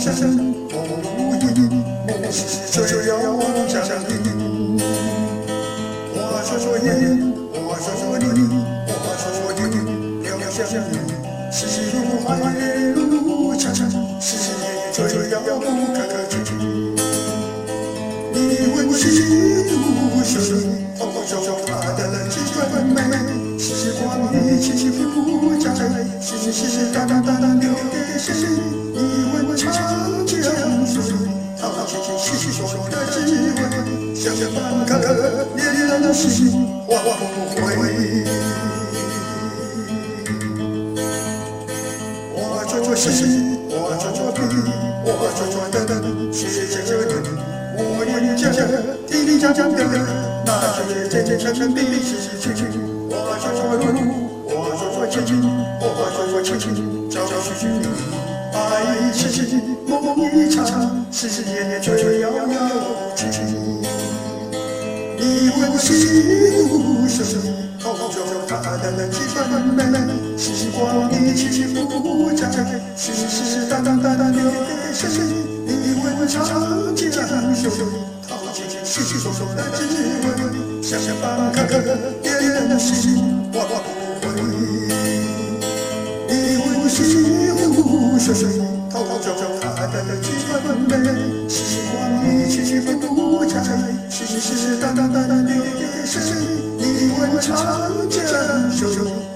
声梦如影，梦是这样降临。我说说你，我说说你，我说说你，留下你，是如海如长，是也这样不可及。你问西湖水，偷走他的几分美，时光一起起伏在，是淡淡淡流给谁？你问长江水，淘尽细细说说的滋味，想想半颗恋人的心，忘不回。我做做戏，我做做笔，我做做灯，写着你。我念着滴滴答答的那些真诚笔是情，我说说路，我说说情，我说说情，找寻你，爱是梦一场，是夜却遥遥无期。你问西湖水，偷走他的几分美，时光一起起伏在，是淡淡淡流给谁？你问长江水，淘尽细细说说的滋味，想想半颗恋人的心，忘不回。你问西湖水，偷走他的几分美，时光一起起伏在，是淡淡流给谁？你问长江水，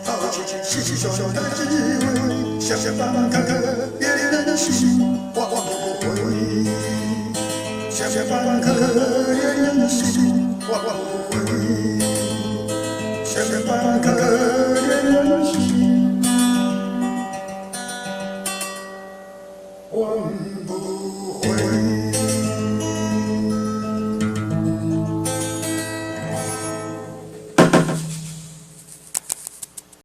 淘尽细细说说的滋味，想想半颗恋人的心，忘不回。想想半颗恋人的心，忘不回。想想半颗恋人的心，忘不回。